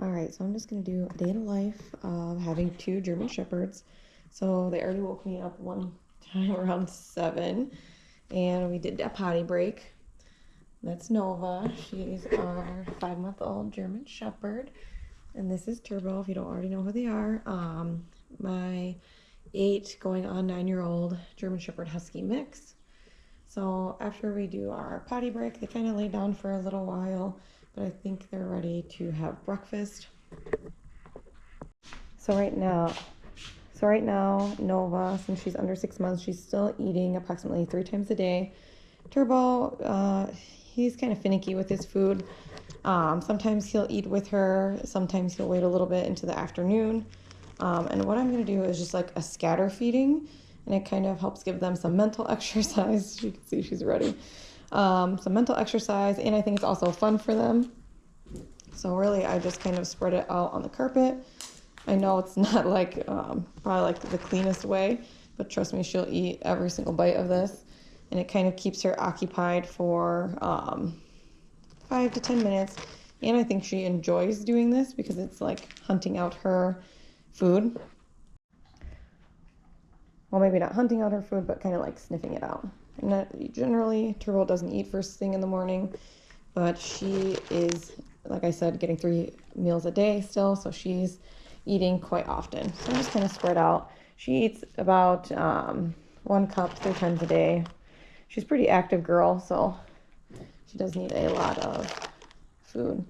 All right, so I'm just gonna do a day in the life of having two German Shepherds. So they already woke me up one time around 7, and we did a potty break. That's Nova. She's our 5-month-old German Shepherd, and this is Turbo, if you don't already know who they are. My 8 going on 9-year-old German Shepherd Husky mix. So after we do our potty break, they kind of lay down for a little while, but I think they're ready to have breakfast. So right now, Nova, since she's under 6 months, she's still eating approximately 3 times a day. Turbo, he's kind of finicky with his food. Sometimes he'll eat with her, sometimes he'll wait a little bit into the afternoon. And what I'm going to do is just like a scatter feeding, and it kind of helps give them some mental exercise. You can see she's ready. Some mental exercise, and I think it's also fun for them. So really, I just kind of spread it out on the carpet. I know it's not like probably like the cleanest way, but trust me, she'll eat every single bite of this, and it kind of keeps her occupied for 5 to 10 minutes. And I think she enjoys doing this because it's like hunting out her food. Well, maybe not hunting out her food, but kind of like sniffing it out. And that, generally, Turbo doesn't eat first thing in the morning, but she is, like I said, getting 3 meals a day still, so she's eating quite often. So I'm just kind of spread out. She eats about 1 cup 3 times a day. She's a pretty active girl, so she does need a lot of food.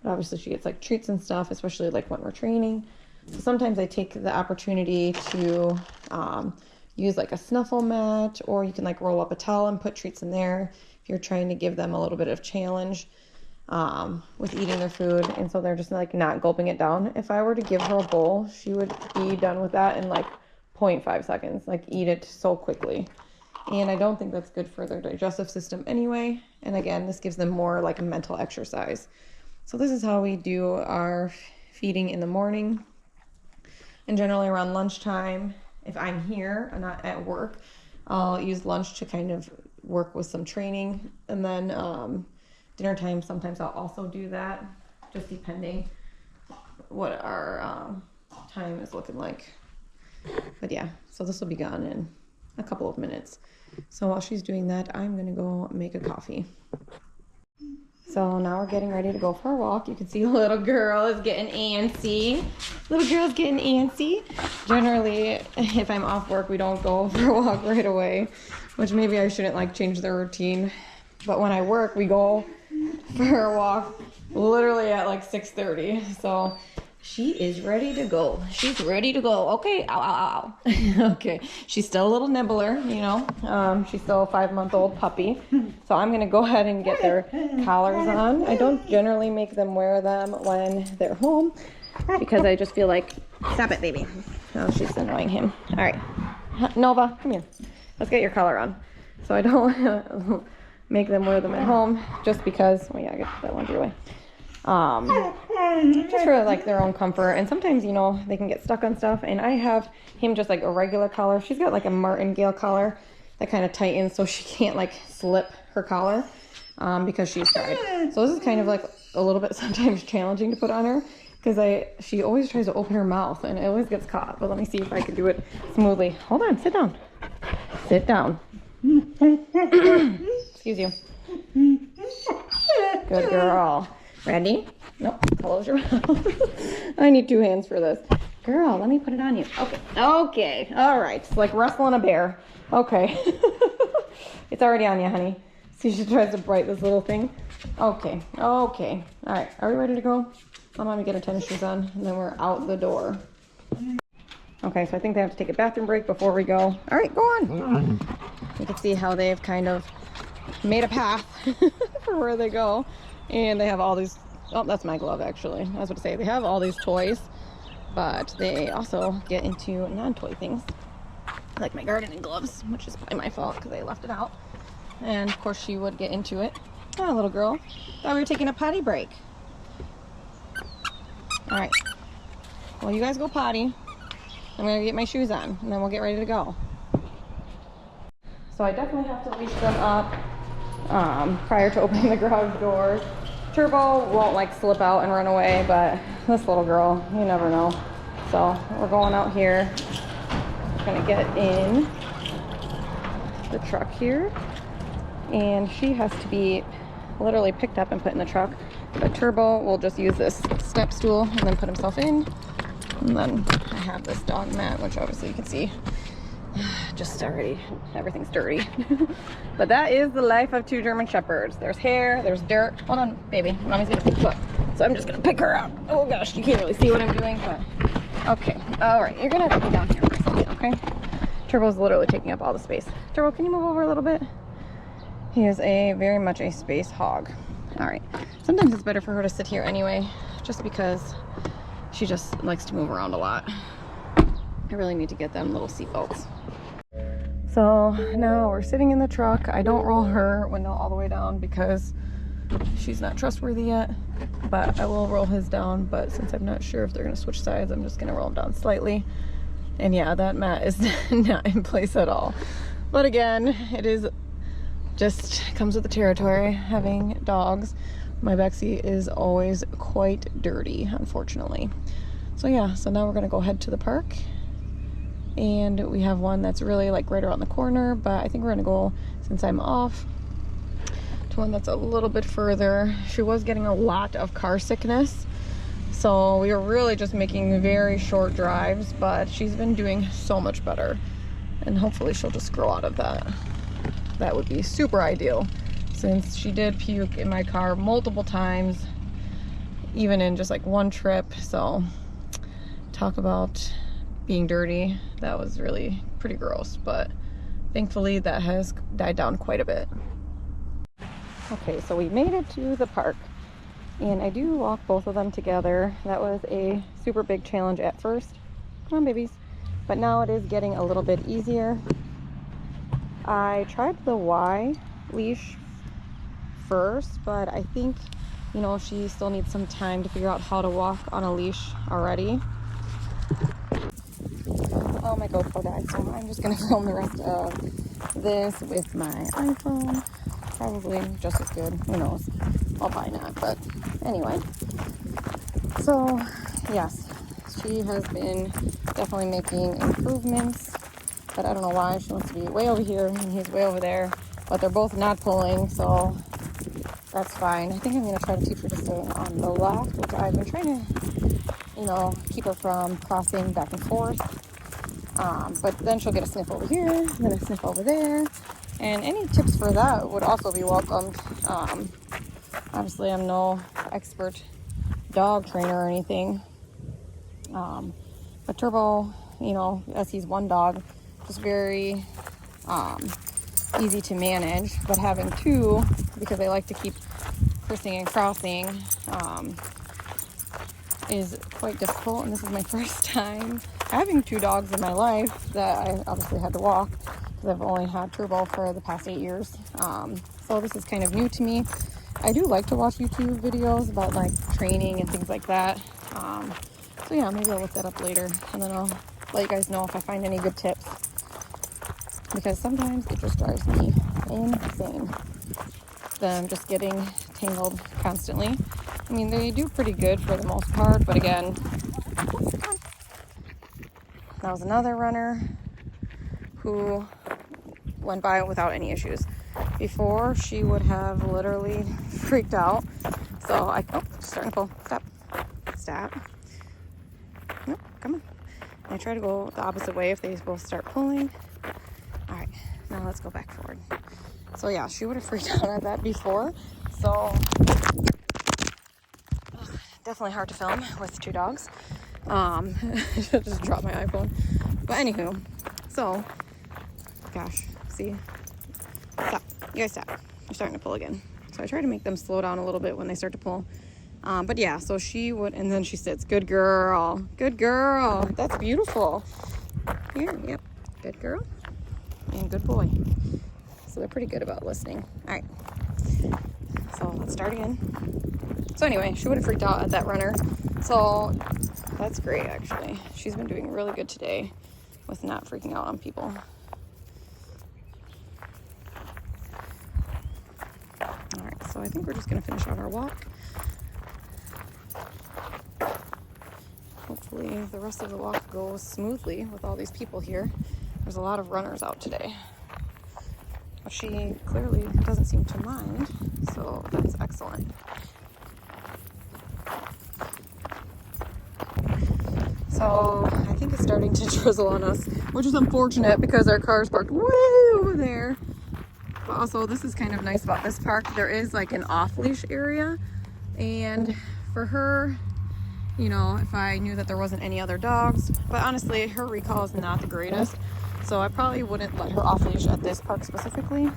But obviously she gets like treats and stuff, especially like when we're training. So sometimes I take the opportunity to use like a snuffle mat, or you can like roll up a towel and put treats in there if you're trying to give them a little bit of challenge with eating their food. And so they're just like not gulping it down. If I were to give her a bowl, she would be done with that in like 0.5 seconds, like eat it so quickly. And I don't think that's good for their digestive system anyway. And again, this gives them more like a mental exercise. So this is how we do our feeding in the morning. And generally around lunchtime, if I'm here and not at work, I'll use lunch to kind of work with some training. And then dinner time, sometimes I'll also do that, just depending what our time is looking like. But yeah, so this will be gone in a couple of minutes. So while she's doing that, I'm gonna go make a coffee. So now we're getting ready to go for a walk. You can see the little girl is getting antsy. Little girl's getting antsy. Generally, if I'm off work, we don't go for a walk right away, which maybe I shouldn't like change the routine. But when I work, we go for a walk literally at like 6:30. So she is ready to go. She's ready to go. Okay, ow, ow, ow. Okay, she's still a little nibbler, you know. She's still a 5-month-old puppy. So I'm gonna go ahead and get their collars on. I don't generally make them wear them when they're home because I just feel like, stop it, baby. Oh, she's annoying him. All right, Nova, come here. Let's get your collar on. So I don't make them wear them at home just because, oh yeah, I get that one away. Just for like their own comfort, and sometimes, you know, they can get stuck on stuff, and I have him just like a regular collar. She's got like a martingale collar that kind of tightens so she can't like slip her collar because she's tried. So this is kind of like a little bit sometimes challenging to put on her because she always tries to open her mouth and it always gets caught. But let me see if I can do it smoothly. Hold on, sit down. Sit down. Excuse you. Good girl. Ready? Nope. Close your mouth. I need 2 hands for this. Girl, let me put it on you. Okay. Okay. All right. It's like wrestling a bear. Okay. It's already on you, honey. See, she tries to bite this little thing. Okay. Okay. All right. Are we ready to go? Let mommy get her tennis shoes on, and then we're out the door. Okay, so I think they have to take a bathroom break before we go. All right, go on. You can see how they've kind of made a path for where they go. And they have all these, oh, that's my glove actually. I was about to say, they have all these toys, but they also get into non-toy things, like my gardening gloves, which is probably my fault because I left it out. And of course she would get into it. Oh, little girl, thought we were taking a potty break. All right, well, you guys go potty. I'm gonna get my shoes on, and then we'll get ready to go. So I definitely have to leash them up prior to opening the garage doors. Turbo won't like slip out and run away, but this little girl, you never know. So we're going out here. Gonna get in the truck here, and she has to be literally picked up and put in the truck. But Turbo will just use this step stool and then put himself in. And then I have this dog mat, which obviously you can see just already everything's dirty. But that is the life of 2 German Shepherds. There's hair, there's dirt. Hold on, baby, mommy's gonna pick you up. So I'm just gonna pick her up. Oh gosh, you can't really see what I'm doing, but okay. All right, you're gonna have to be down here for a second, okay? Turbo's literally taking up all the space. Turbo, can you move over a little bit? He is very much a space hog. All right, sometimes it's better for her to sit here anyway, just because she just likes to move around a lot. I really need to get them little seat belts. So now we're sitting in the truck. I don't roll her window all the way down because she's not trustworthy yet, but I will roll his down. But since I'm not sure if they're gonna switch sides, I'm just gonna roll him down slightly. And yeah, that mat is not in place at all. But again, it is just comes with the territory having dogs. My backseat is always quite dirty, unfortunately. So yeah, so now we're gonna go head to the park. And we have one that's really like right around the corner, but I think we're gonna go, since I'm off, to one that's a little bit further. She was getting a lot of car sickness, so we were really just making very short drives, but she's been doing so much better, and hopefully she'll just grow out of that. That would be super ideal, since she did puke in my car multiple times, even in just like one trip. So talk about being dirty. That was really pretty gross, but thankfully that has died down quite a bit. Okay, so we made it to the park, and I do walk both of them together. That was a super big challenge at first. Come on, babies. But now it is getting a little bit easier. I tried the Y leash first, but I think, you know, she still needs some time to figure out how to walk on a leash already. Oh, my GoPro died, so I'm just gonna film the rest of this with my iPhone. Probably just as good, who knows. I'll probably not, but anyway. So yes, she has been definitely making improvements, but I don't know why. She wants to be way over here and he's way over there, but they're both not pulling, so that's fine. I think I'm gonna try to teach her to stay on the left, which I've been trying to, you know, keep her from crossing back and forth. But then she'll get a sniff over here, and then a sniff over there, and any tips for that would also be welcomed. Obviously I'm no expert dog trainer or anything, but Turbo, you know, as he's one dog, just very easy to manage, but having 2, because they like to keep crissing and crossing, is quite difficult. And this is my first time having 2 dogs in my life that I obviously had to walk, because I've only had Turbo for the past 8 years. So this is kind of new to me. I do like to watch YouTube videos about like training and things like that. So yeah, maybe I'll look that up later, and then I'll let you guys know if I find any good tips, because sometimes it just drives me insane, them just getting tangled constantly. I mean, they do pretty good for the most part, but again, that was another runner who went by without any issues. Before, she would have literally freaked out. So oh, she's starting to pull. Stop. Nope, come on. And I try to go the opposite way if they both start pulling. All right, now let's go back forward. So yeah, she would have freaked out at that before. So definitely hard to film with 2 dogs. Just dropped my iPhone. But anywho, so gosh, see, stop. You guys stop. You're starting to pull again. So I try to make them slow down a little bit when they start to pull. But yeah, so she would, and then she sits. Good girl. Good girl. That's beautiful. Here, yep. Good girl. And good boy. So they're pretty good about listening. All right. So let's start again. So anyway, she would have freaked out at that runner. So that's great, actually. She's been doing really good today with not freaking out on people. All right, so I think we're just gonna finish out our walk. hopefully the rest of the walk goes smoothly with all these people here. There's a lot of runners out today. But she clearly doesn't seem to mind, so that's excellent. So I think it's starting to drizzle on us, which is unfortunate because our car is parked way over there. But also, this is kind of nice about this park. There is like an off-leash area, and for her, you know, if I knew that there wasn't any other dogs, but honestly, her recall is not the greatest, so I probably wouldn't let her off-leash at this park specifically.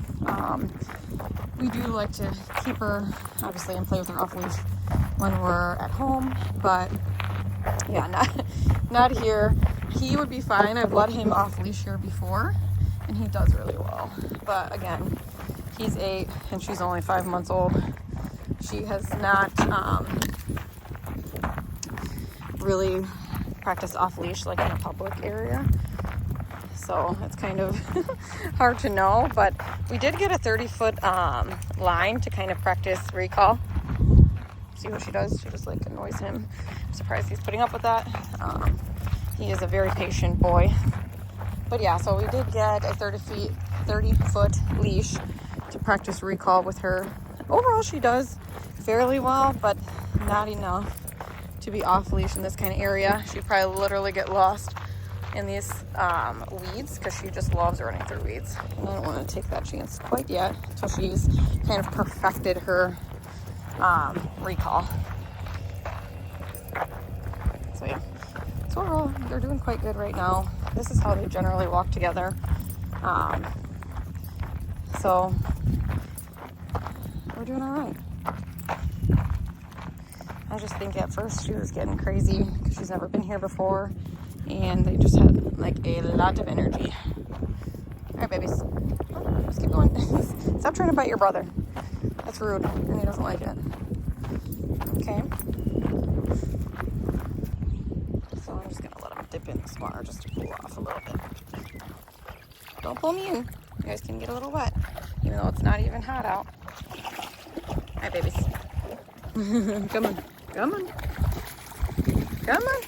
We do like to keep her, obviously, and play with her off-leash when we're at home, but yeah, not here. He would be fine. I've let him off-leash here before, and he does really well. But again, he's 8, and she's only 5 months old. She has not really practiced off-leash like in a public area, so it's kind of hard to know. But we did get a 30-foot line to kind of practice recall. See what she does. She just like annoys him. I'm surprised he's putting up with that. He is a very patient boy. But yeah, so we did get a 30-foot leash to practice recall with her. Overall, she does fairly well, but not enough to be off leash in this kind of area. She'd probably literally get lost in these weeds because she just loves running through weeds. And I don't want to take that chance quite yet until she's kind of perfected her recall. So yeah, so overall, they're doing quite good right now. This is how they generally walk together. So we're doing all right. I just think at first she was getting crazy because she's never been here before, and they just had like a lot of energy. All right, babies, let's keep going. Stop trying to bite your brother. That's rude, and he doesn't like it. Okay. So I'm just gonna let him dip in this water just to cool off a little bit. Don't pull me in. You guys can get a little wet, even though it's not even hot out. All right, babies. Come on. Come on. Come on.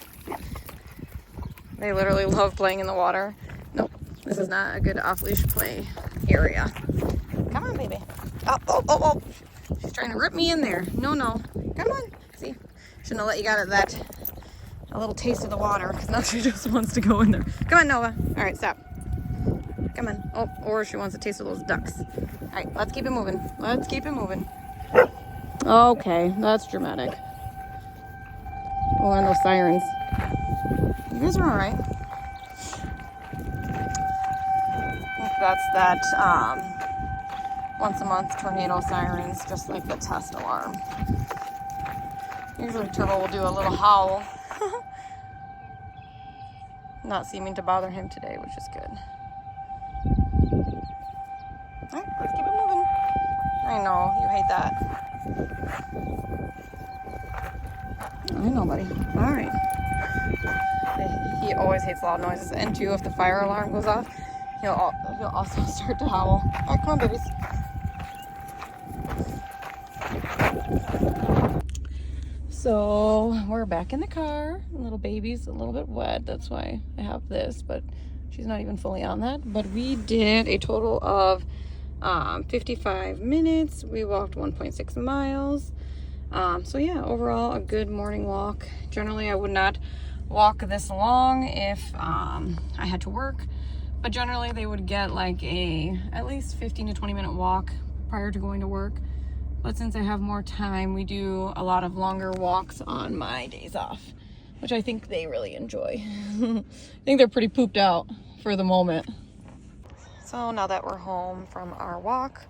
They literally love playing in the water. Nope. This is not a good off-leash play area. Come on, baby. Oh. She's trying to rip me in there. No. Come on. See? Shouldn't have let you get a little taste of the water, because now she just wants to go in there. Come on, Nova. All right, stop. Come on. Oh, or she wants a taste of those ducks. All right, let's keep it moving. Let's keep it moving. Okay, that's dramatic. Oh, and those sirens. You guys are all right. I think that's that once a month tornado sirens, just like the test alarm. Usually Turbo will do a little howl. Not seeming to bother him today, which is good. All right, let's keep it moving. I know, you hate that. I know, buddy. All right. He always hates loud noises. And too, if the fire alarm goes off, he'll also start to howl. All right, come on, babies. So we're back in the car. Little baby's a little bit wet. That's why I have this, but she's not even fully on that. But we did a total of 55 minutes. We walked 1.6 miles. So yeah, overall a good morning walk. Generally, I would not walk this long if I had to work, but generally they would get like at least 15 to 20 minute walk prior to going to work. But since I have more time, we do a lot of longer walks on my days off, which I think they really enjoy. I think they're pretty pooped out for the moment. So now that we're home from our walk,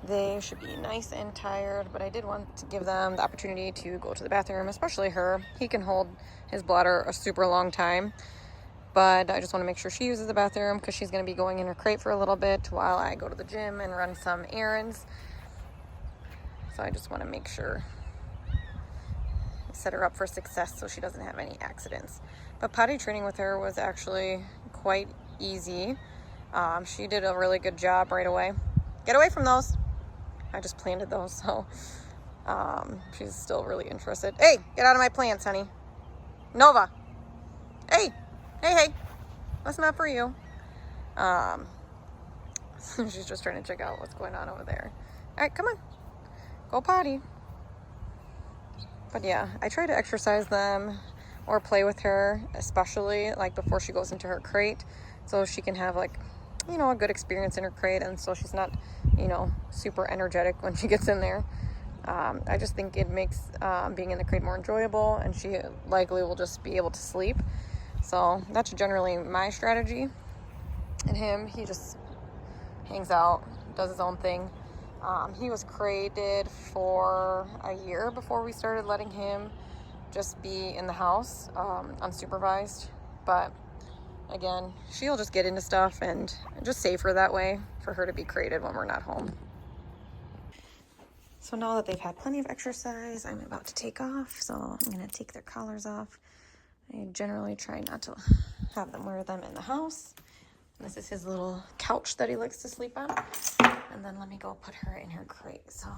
they should be nice and tired, but I did want to give them the opportunity to go to the bathroom, especially her. He can hold his bladder a super long time, but I just want to make sure she uses the bathroom because she's going to be going in her crate for a little bit while I go to the gym and run some errands. So I just want to make sure set her up for success so she doesn't have any accidents. But potty training with her was actually quite easy. She did a really good job right away. Get away from those. I just planted those, so she's still really interested. Hey, get out of my plants, honey. Nova, Hey, hey. That's not for you. She's just trying to check out what's going on over there. All right, come on. Go potty. But yeah, I try to exercise them or play with her, especially like before she goes into her crate, so she can have like, you know, a good experience in her crate, and so she's not, you know, super energetic when she gets in there. I just think it makes being in the crate more enjoyable, and she likely will just be able to sleep. So that's generally my strategy. And him, he just hangs out, does his own thing. He was crated for a year before we started letting him just be in the house, unsupervised. But again, she'll just get into stuff, and just safer that way for her to be crated when we're not home. So now that they've had plenty of exercise, I'm about to take off. So I'm gonna take their collars off. I generally try not to have them wear them in the house. This is his little couch that he likes to sleep on. And then let me go put her in her crate so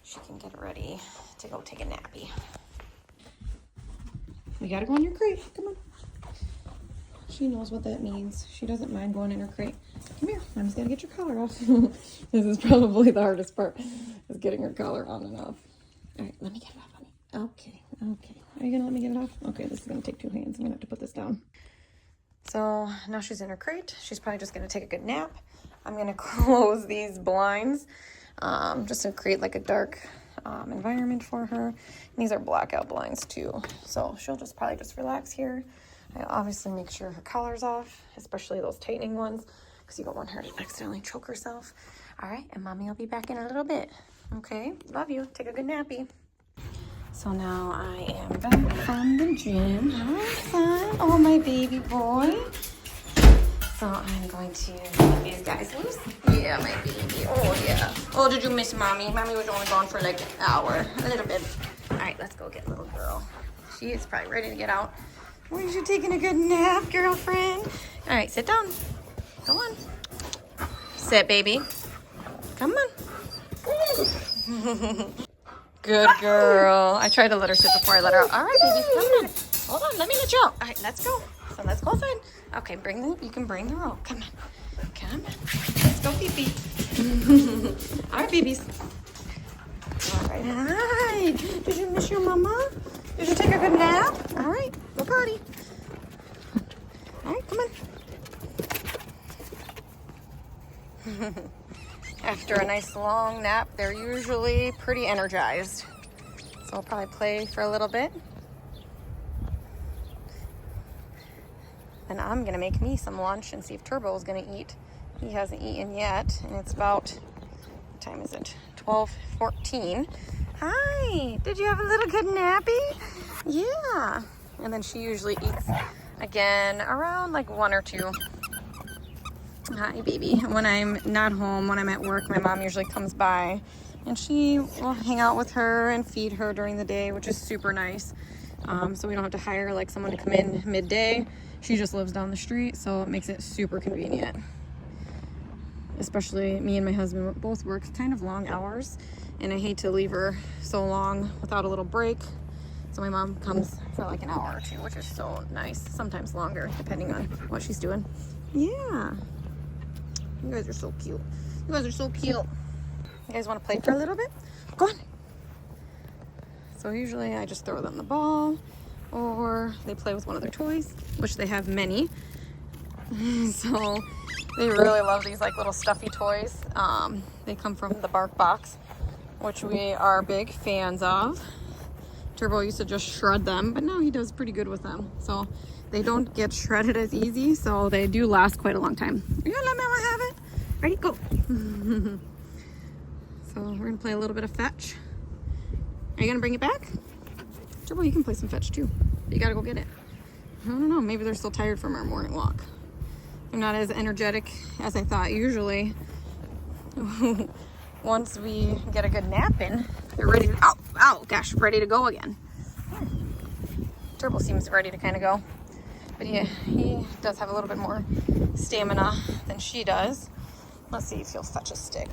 she can get ready to go take a nappy. We gotta go in your crate. Come on. She knows what that means. She doesn't mind going in her crate. Come here. Mommy's gotta get your collar off. This is probably the hardest part, is getting her collar on and off. All right, let me get it off, honey. Okay. Are you gonna let me get it off? Okay, this is gonna take 2 hands. I'm gonna have to put this down. So now she's in her crate. She's probably just gonna take a good nap. I'm gonna close these blinds just to create like a dark environment for her. And these are blackout blinds too. So she'll just probably just relax here. I obviously make sure her collar's off, especially those tightening ones, because you don't want her to accidentally choke herself. All right, and mommy will be back in a little bit. Okay, love you. Take a good nappy. So now I am back from the gym. Hi, son. Oh, my baby boy. So I'm going to let these guys loose. Yeah, my baby. Oh, yeah. Oh, did you miss mommy? Mommy was only gone for like an hour, a little bit. All right, let's go get little girl. She is probably ready to get out. Were you taking a good nap, girlfriend? All right, sit down. Come on. Sit, baby. Come on. Good girl. I tried to let her sit before I let her out. All right, baby, come on. Hold on, let me let you out. All right, let's go. So let's go outside. Okay, you can bring the rope. Come on. Come on. Let's go, pee-pee. All right, babies. All right. Hi. Did you miss your mama? Did you take a good nap? All right, go potty. All right, come on. After a nice long nap, they're usually pretty energized. So I'll probably play for a little bit. And I'm gonna make me some lunch and see if Turbo is gonna eat. He hasn't eaten yet, and it's about, what time is it? 12:14. Hi, did you have a little good nappy? Yeah. And then she usually eats again around like 1 or 2. Hi, baby. When I'm not home, when I'm at work, my mom usually comes by and she will hang out with her and feed her during the day, which is super nice. So we don't have to hire like someone to come in midday. She just lives down the street, so it makes it super convenient. Especially me and my husband both work kind of long hours, and I hate to leave her so long without a little break. So my mom comes for like an hour or 2, which is so nice. Sometimes longer, depending on what she's doing. Yeah. You guys are so cute. You guys are so cute. You guys want to play for a little bit? Go on. So usually I just throw them the ball, or they play with one of their toys, which they have many. So they really love these like little stuffy toys. They come from the Bark Box, which we are big fans of. Turbo used to just shred them, but now he does pretty good with them. So they don't get shredded as easy, so they do last quite a long time. Are you gonna let Mama have it? Ready, go. So we're gonna play a little bit of fetch. Are you gonna bring it back? Turbo, you can play some fetch too. You gotta go get it. I don't know, maybe they're still tired from our morning walk. They're not as energetic as I thought. Usually, once we get a good nap in, they're ready to, ready to go again. Turbo seems ready to kind of go. But yeah, he does have a little bit more stamina than she does. Let's see if he'll fetch a stick.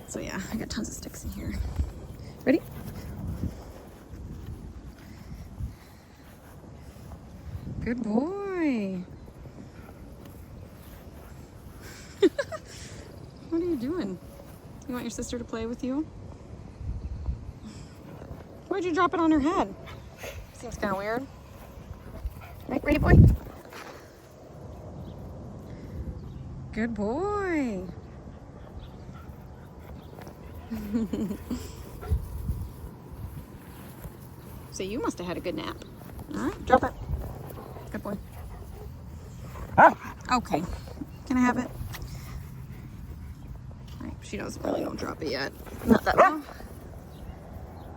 So yeah, I got tons of sticks in here. Ready? Good boy. What are you doing? You want your sister to play with you? Why'd you drop it on her head? Seems kind of weird. Right, ready, boy? Good boy. So you must have had a good nap. All right, drop it. Good boy. Okay. Can I have it? All right, she doesn't really don't drop it yet. Not that well.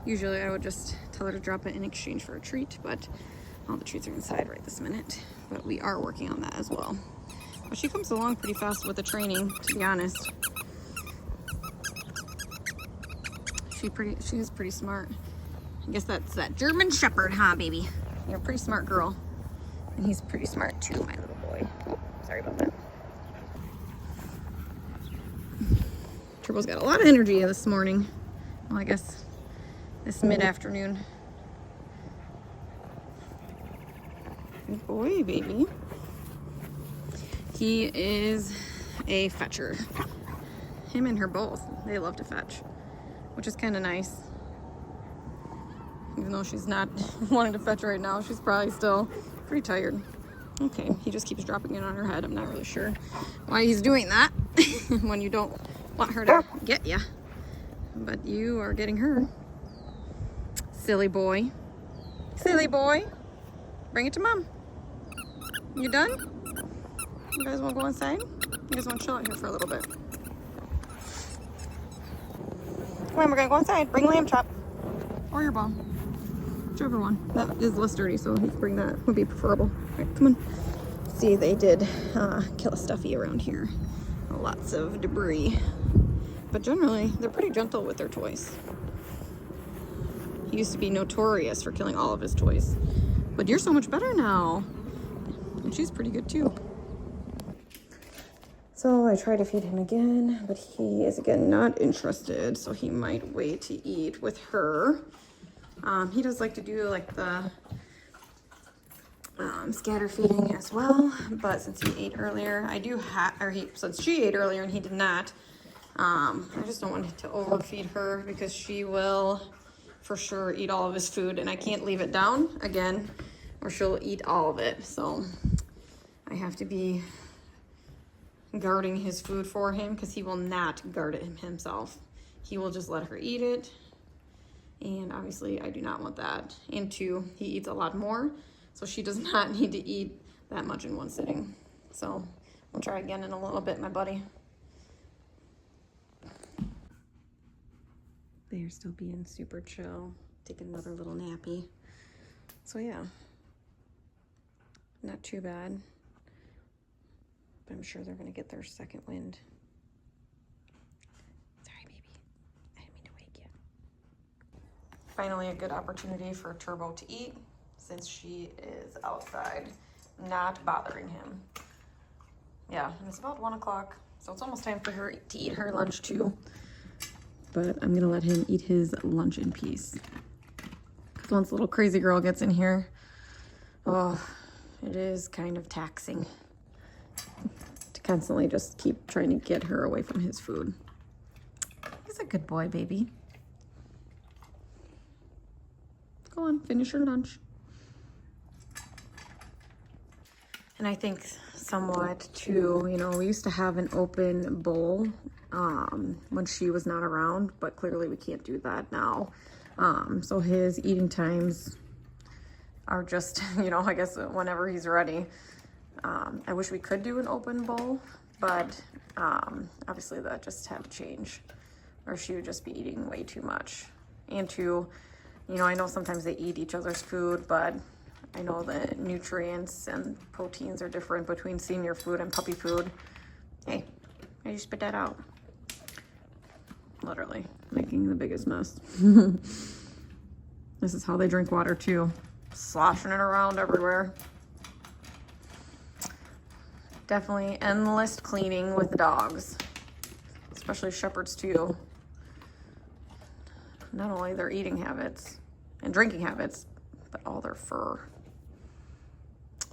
Usually I would just tell her to drop it in exchange for a treat, but all the treats are inside right this minute. But we are working on that as well. But she comes along pretty fast with the training, to be honest. She is pretty smart. I guess that's that German Shepherd, huh, baby? You're a pretty smart girl. And he's pretty smart too, my little boy. Oh, sorry about that. Turbo's got a lot of energy this morning. Well, I guess this mid-afternoon. Good boy, baby. He is a fetcher. Him and her both. They love to fetch, which is kind of nice. Even though she's not wanting to fetch right now, she's probably still pretty tired. Okay, he just keeps dropping it on her head. I'm not really sure why he's doing that when you don't want her to get you. But you are getting her. Silly boy. Silly boy. Bring it to mom. You done? You guys want to go inside? You guys want to chill out here for a little bit? Come on, we're going to go inside. Bring lamb chop. Or your ball. Whichever one. That is less dirty, so bring that would be preferable. All right, come on. See, they did kill a stuffy around here. Lots of debris. But generally, they're pretty gentle with their toys. He used to be notorious for killing all of his toys. But you're so much better now. And she's pretty good too. So I tried to feed him again, but he is again not interested. So he might wait to eat with her. He does like to do like the scatter feeding as well. But since he ate earlier, since she ate earlier and he did not, I just don't want to overfeed her because she will for sure eat all of his food, and I can't leave it down again or she'll eat all of it. So I have to be guarding his food for him because he will not guard it himself. He will just let her eat it. And obviously I do not want that. And two, he eats a lot more, so she does not need to eat that much in one sitting. So we'll try again in a little bit, my buddy. They're still being super chill, taking another little nappy. So yeah, not too bad. But I'm sure they're gonna get their second wind. Sorry, baby. I didn't mean to wake you. Finally, a good opportunity for Turbo to eat since she is outside, not bothering him. Yeah, and it's about 1 o'clock, so it's almost time for her to eat her lunch too. But I'm gonna let him eat his lunch in peace. Because once little crazy girl gets in here, oh, it is kind of taxing to constantly just keep trying to get her away from his food. He's a good boy, baby. Go on, finish your lunch. And I think somewhat too, you know, we used to have an open bowl when she was not around, but clearly we can't do that now. So his eating times are just, you know, I guess whenever he's ready. I wish we could do an open bowl, but obviously that just had to change, or she would just be eating way too much. And two, you know, I know sometimes they eat each other's food, but I know the nutrients and proteins are different between senior food and puppy food. Hey, I just spit that out. Literally making the biggest mess. This is how they drink water too. Sloshing it around everywhere. Definitely endless cleaning with the dogs, especially shepherds too. Not only their eating habits and drinking habits, but all their fur.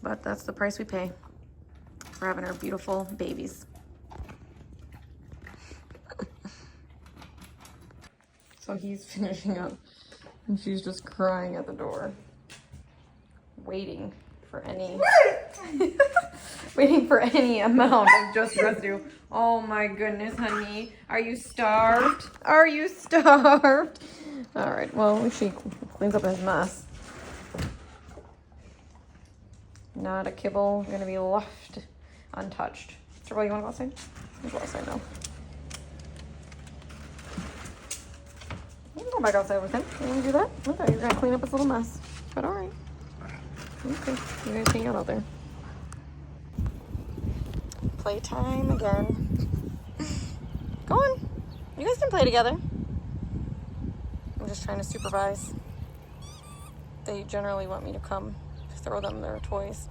But that's the price we pay for having our beautiful babies. So he's finishing up and she's just crying at the door, waiting for any waiting for any amount of just residue. Oh my goodness, honey. Are you starved? Are you starved? All right, well, she cleans up his mess. Not a kibble gonna be left untouched. Turbo, you wanna go outside? Let's go outside now. You can go back outside with him. You wanna do that? Okay, you're gonna clean up his little mess. But all right. Okay, you guys hang out there. Playtime again. Go on. You guys can play together. I'm just trying to supervise. They generally want me to come throw them their toys.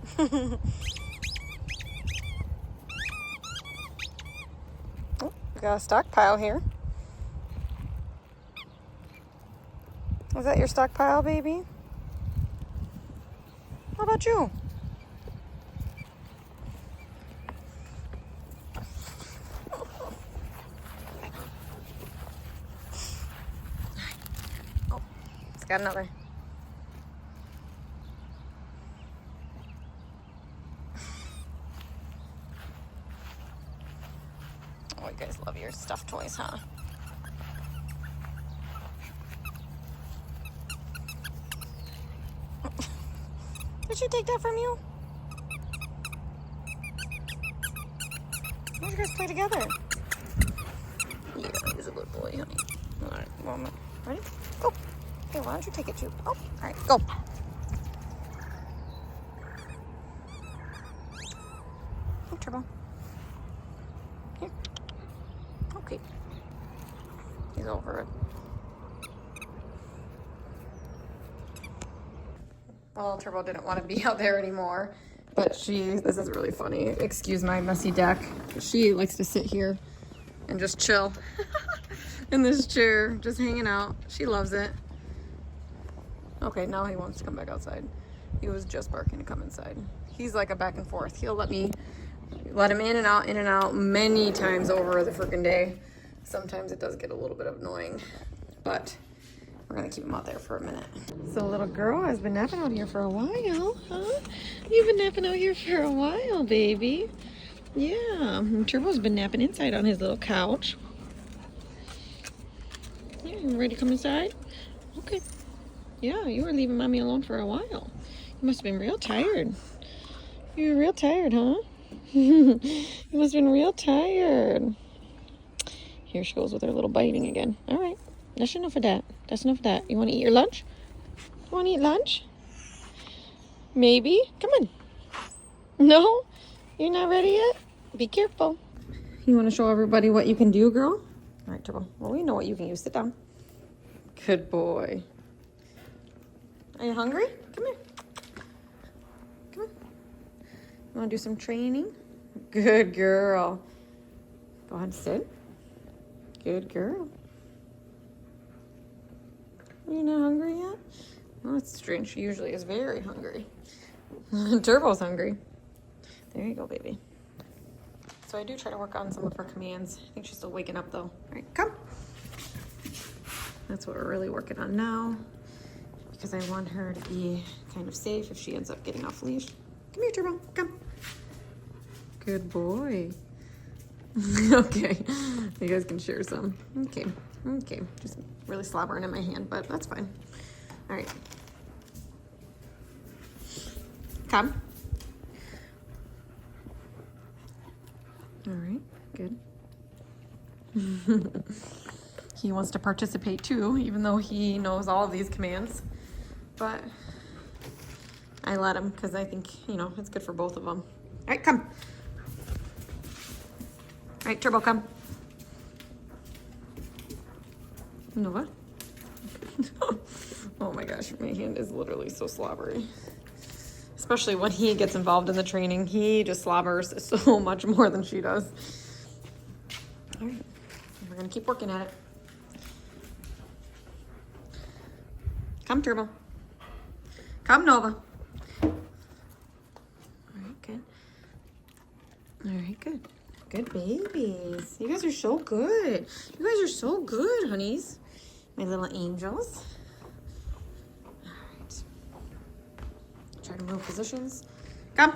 Oh, we got a stockpile here. Is that your stockpile, baby? How about you? Oh, it's got another. Oh, you guys love your stuffed toys, huh? Did she take that from you? Why don't you guys play together? Yeah, he's a good boy, honey. All right, moment. Ready? Go. Okay, why don't you take it too? Oh, all right, go. Hey, Turbo. Here. Okay. He's over it. Well, Turbo didn't want to be out there anymore, but this is really funny. Excuse my messy deck. She likes to sit here and just chill in this chair, just hanging out. She loves it. Okay, now he wants to come back outside. He was just barking to come inside. He's like a back and forth. He'll let him in and out many times over the freaking day. Sometimes it does get a little bit annoying, but we're gonna keep him out there for a minute. So little girl has been napping out here for a while, huh? You've been napping out here for a while, baby. Yeah, and Turbo's been napping inside on his little couch. Yeah, you ready to come inside? Okay. Yeah, you were leaving mommy alone for a while. You must have been real tired. You were real tired, huh? You must have been real tired. Here she goes with her little biting again. All right, that's enough of that. That's enough of that. You want to eat your lunch? You want to eat lunch? Maybe? Come on. No? You're not ready yet? Be careful. You want to show everybody what you can do, girl? All right, Turbo. Well, we know what you can do. Sit down. Good boy. Are you hungry? Come here. Come on. You want to do some training? Good girl. Go ahead and sit. Good girl. You're not hungry yet? Well, that's strange. She usually is very hungry. Turbo's hungry. There you go, baby. So I do try to work on some of her commands. I think she's still waking up, though. All right, come. That's what we're really working on now, because I want her to be kind of safe if she ends up getting off leash. Come here, Turbo. Come. Good boy. Okay, you guys can share some. Okay, just really slobbering in my hand, but that's fine. All right, come. All right, good. He wants to participate too, even though he knows all of these commands, but I let him because I think, it's good for both of them. All right, come. All right, Turbo, come. Nova. Oh my gosh, my hand is literally so slobbery. Especially when he gets involved in the training. He just slobbers so much more than she does. All right, we're gonna keep working at it. Come, Turbo. Come, Nova. Good. Good babies. You guys are so good. You guys are so good, honeys. My little angels. All right. Try to move positions. Come.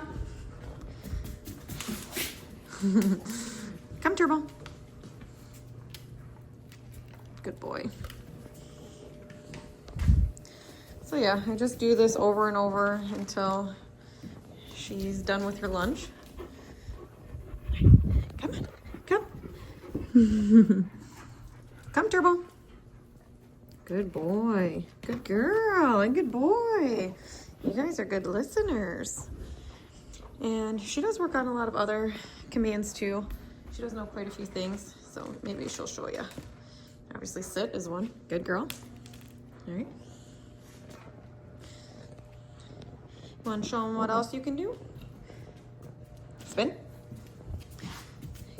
Come, Turbo. Good boy. So yeah, I just do this over and over until she's done with her lunch. Come on, come. Come, Turbo. Good boy. Good girl and good boy. You guys are good listeners. And she does work on a lot of other commands too. She does know quite a few things, so maybe she'll show you. Obviously, sit is one. Good girl. All right. Want to show them what else you can do? Spin.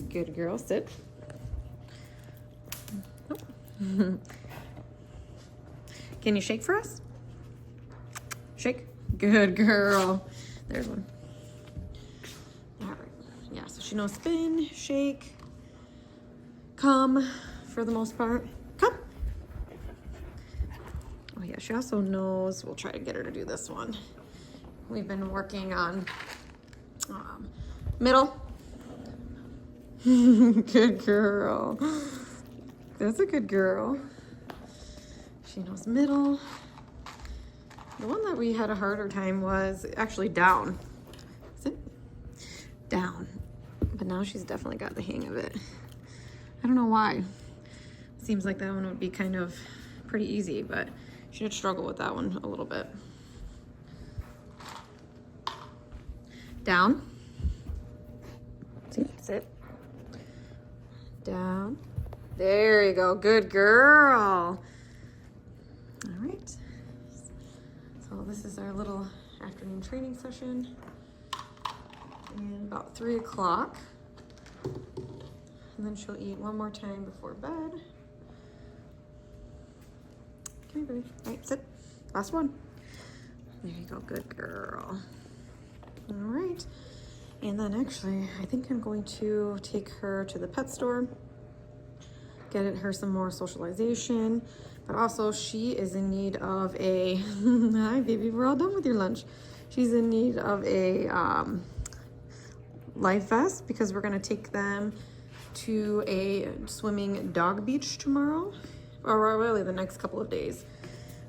Good girl. Sit. Can you shake for us? Shake. Good girl. There's one. All right. Yeah, so she knows spin, shake, come for the most part. Come. Oh yeah, she also knows, we'll try to get her to do this one. We've been working on middle. Good girl. That's a good girl. She knows middle. The one that we had a harder time was actually down. Is it? Down. But now she's definitely got the hang of it. I don't know why. Seems like that one would be kind of pretty easy, but she did struggle with that one a little bit. Down. Sit. Down. There you go. Good girl. All right. So this is our little afternoon training session. And about 3 o'clock. And then she'll eat one more time before bed. Come here, baby. All right, sit. Last one. There you go. Good girl. All right. And then actually, I think I'm going to take her to the pet store, get her some more socialization, but also she is in need of a, hi baby, we're all done with your lunch. She's in need of a life vest because we're gonna take them to a swimming dog beach tomorrow, or really the next couple of days.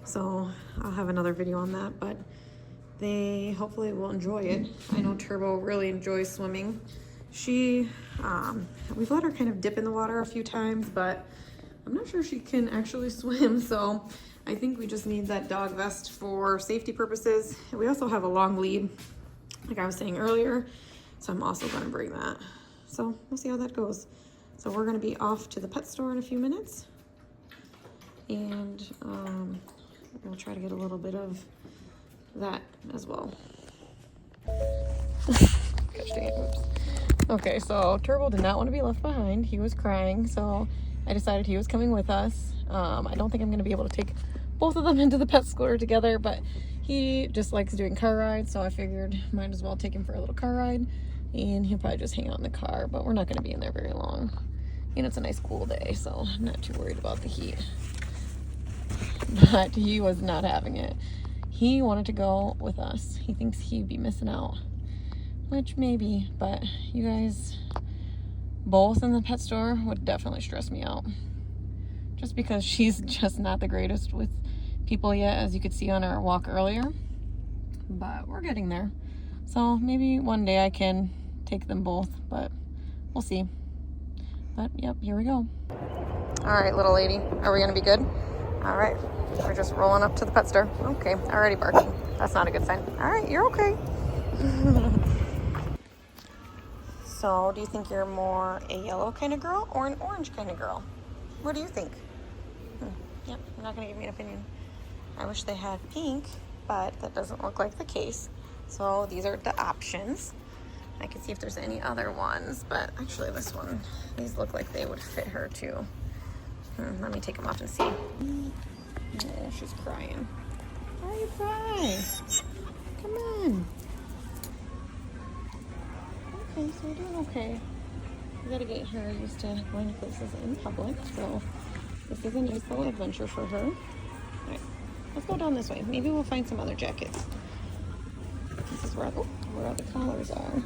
So I'll have another video on that, but they hopefully will enjoy it. I know Turbo really enjoys swimming. She, we've let her kind of dip in the water a few times, but I'm not sure she can actually swim. So I think we just need that dog vest for safety purposes. We also have a long lead, like I was saying earlier. So I'm also gonna bring that. So we'll see how that goes. So we're gonna be off to the pet store in a few minutes. And we'll try to get a little bit of that as well. Gosh dang it, oops. Okay, so Turbo did not want to be left behind. He was crying, so I decided he was coming with us. I don't think I'm going to be able to take both of them into the pet store together, but he just likes doing car rides, so I figured might as well take him for a little car ride, and he'll probably just hang out in the car, but we're not going to be in there very long. And it's a nice cool day, so I'm not too worried about the heat. But he was not having it. He wanted to go with us. He thinks he'd be missing out, which maybe, but you guys both in the pet store would definitely stress me out. Just because she's just not the greatest with people yet, as you could see on our walk earlier. But we're getting there. So maybe one day I can take them both, but we'll see. But yep, here we go. All right, little lady, are we gonna be good? All right, we're just rolling up to the pet store. Okay, already barking. That's not a good sign. All right, you're okay. So, do you think you're more a yellow kind of girl or an orange kind of girl? What do you think? Yep, you're not gonna give me an opinion. I wish they had pink, but that doesn't look like the case. So these are the options. I can see if there's any other ones, but actually this one, these look like they would fit her too. Let me take them off and see. Oh, she's crying. Why are you crying? Come on. Okay, so we're doing okay. We gotta get her used to going to places in public, so this is a nice little adventure for her. All right, let's go down this way. Maybe we'll find some other jackets. This is where the collars are.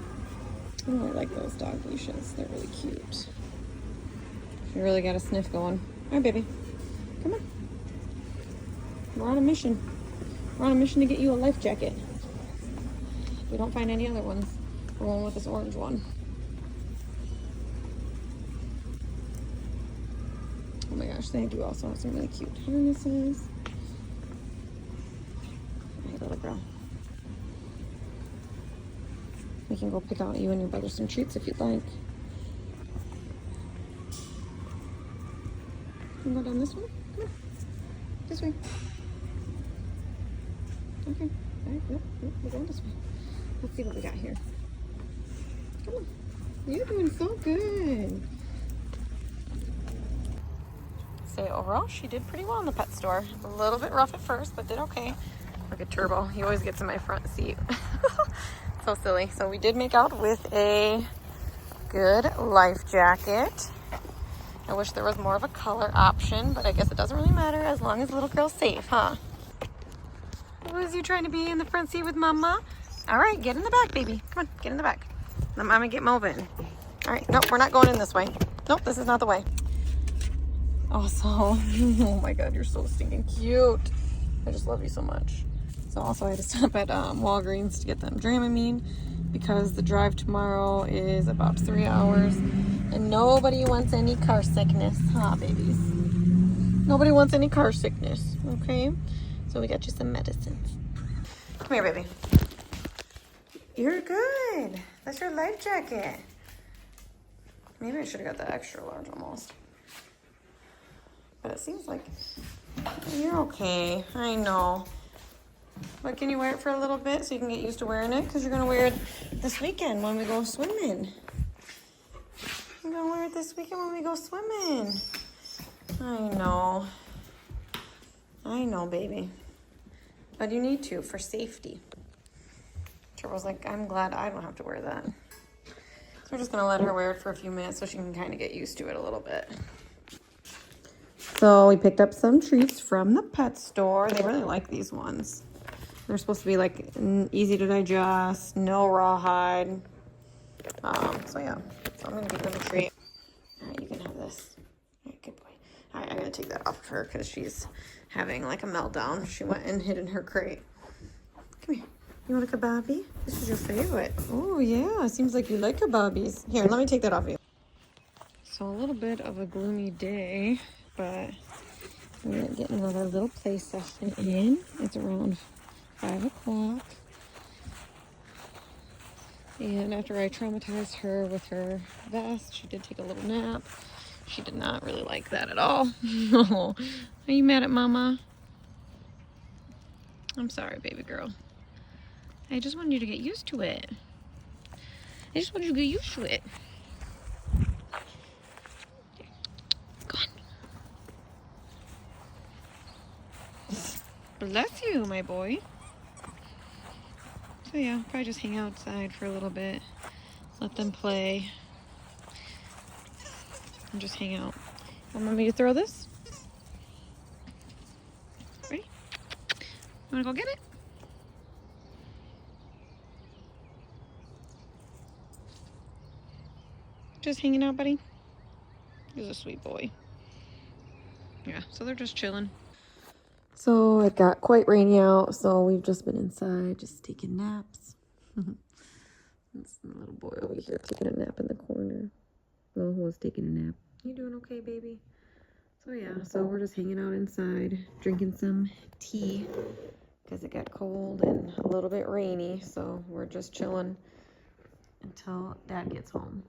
I really like those dog leashes. They're really cute. You really got a sniff going. All right, baby. Come on. We're on a mission. We're on a mission to get you a life jacket. If we don't find any other ones, we're going with this orange one. Oh my gosh, they do also have some really cute harnesses. All right, little girl. We can go pick out you and your brother some treats if you'd like. Can we go down this one? Come on. This way. Okay. All right. Nope. We're going this way. Let's see what we got here. Come on. You're doing so good. Say overall, she did pretty well in the pet store. A little bit rough at first, but did okay. Look at Turbo. He always gets in my front seat. So silly. So we did make out with a good life jacket. I wish there was more of a color option, but I guess it doesn't really matter as long as little girl's safe, huh? Was you trying to be in the front seat with Mama? All right, get in the back, baby. Come on, get in the back. Let Mama get moving. All right, nope, we're not going in this way. Nope, this is not the way. Also, oh my God, you're so stinking cute. I just love you so much. So also I had to stop at Walgreens to get them Dramamine because the drive tomorrow is about 3 hours and nobody wants any car sickness, huh, babies? Nobody wants any car sickness, okay? So we got you some medicines. Come here, baby. You're good. That's your life jacket. Maybe I should have got the extra large almost. But it seems like you're okay. I know. But can you wear it for a little bit so you can get used to wearing it? Because you're going to wear it this weekend when we go swimming. You're going to wear it this weekend when we go swimming. I know. I know, baby. But you need to for safety. Turbo's like, I'm glad I don't have to wear that. So we're just going to let her wear it for a few minutes so she can kind of get used to it a little bit. So we picked up some treats from the pet store. They really like these ones. They're supposed to be like easy to digest, no rawhide. So yeah, so I'm gonna give them a treat. All right, you can have this. All right, good boy. All right, I'm gonna take that off of her because she's having like a meltdown. She went and hid in her crate. Come here. You want a kebabby? This is your favorite. Oh yeah, seems like you like kebabbies. Here, let me take that off of you. So a little bit of a gloomy day, but we're getting another little play session in. It's around 5 o'clock. And after I traumatized her with her vest, she did take a little nap. She did not really like that at all. No. Are you mad at Mama? I'm sorry, baby girl. I just wanted you to get used to it. I just wanted you to get used to it. Go on. Bless you, my boy. So yeah, probably just hang outside for a little bit. Let them play. And just hang out. Want me to throw this? Ready? Wanna go get it? Just hanging out, buddy? He's a sweet boy. Yeah, so they're just chilling. So it got quite rainy out, so we've just been inside, just taking naps. That's the little boy over here taking a nap in the corner. Oh, who was taking a nap? You doing okay, baby? So yeah, so we're just hanging out inside, drinking some tea, because it got cold and a little bit rainy, so we're just chilling until Dad gets home.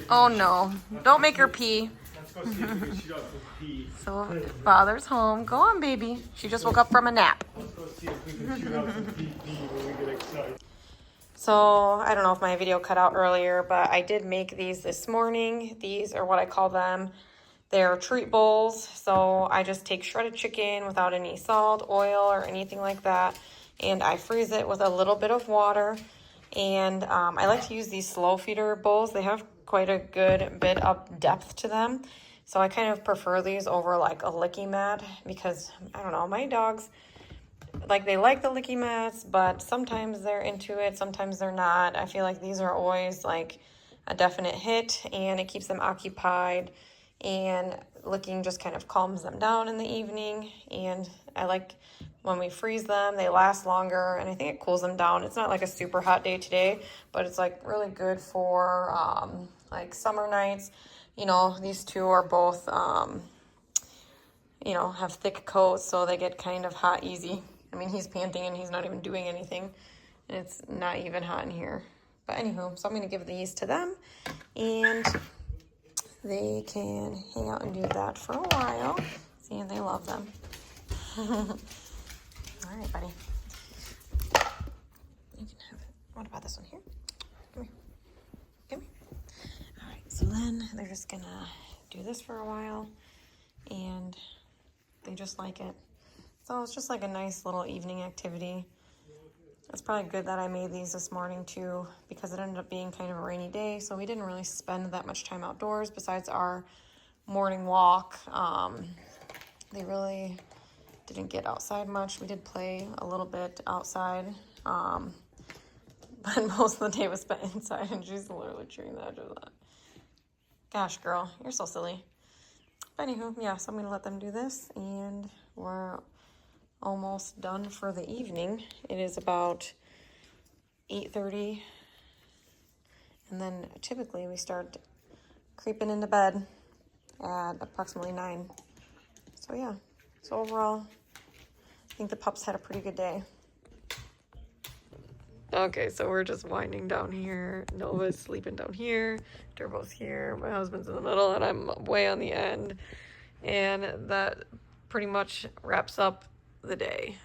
Oh no, don't make her pee. So Father's home. Go on, baby. She just woke up from a nap. So I don't know if my video cut out earlier, but I did make these this morning. These are what I call them. They're treat bowls. So I just take shredded chicken without any salt, oil, or anything like that, and I freeze it with a little bit of water. And I like to use these slow feeder bowls. They have quite a good bit of depth to them. So I kind of prefer these over like a licky mat because, I don't know, my dogs, like they like the licky mats, but sometimes they're into it, sometimes they're not. I feel like these are always like a definite hit, and it keeps them occupied, and licking just kind of calms them down in the evening. And I like when we freeze them, they last longer, and I think it cools them down. It's not like a super hot day today, but it's like really good for like summer nights. You know, these two are both, you know, have thick coats, so they get kind of hot easy. I mean, he's panting and he's not even doing anything, and it's not even hot in here. But anywho, so I'm going to give these to them, and they can hang out and do that for a while. See, and they love them. All right, buddy. You can have it. What about this one here? Come here. Come here. All right, so then they're just going to do this for a while, and they just like it. So it's just like a nice little evening activity. It's probably good that I made these this morning too, because it ended up being kind of a rainy day, so we didn't really spend that much time outdoors besides our morning walk. They really didn't get outside much. We did play a little bit outside, but most of the day was spent inside, and she's literally chewing the edge of that. Gosh, girl, you're so silly. But anywho, yeah, so I'm going to let them do this, and we're almost done for the evening. It is about 8:30, and then typically we start creeping into bed at approximately 9. So yeah, so overall, I think the pups had a pretty good day. Okay, so we're just winding down here. Nova's sleeping down here. Turbo's here. My husband's in the middle, and I'm way on the end. And that pretty much wraps up the day.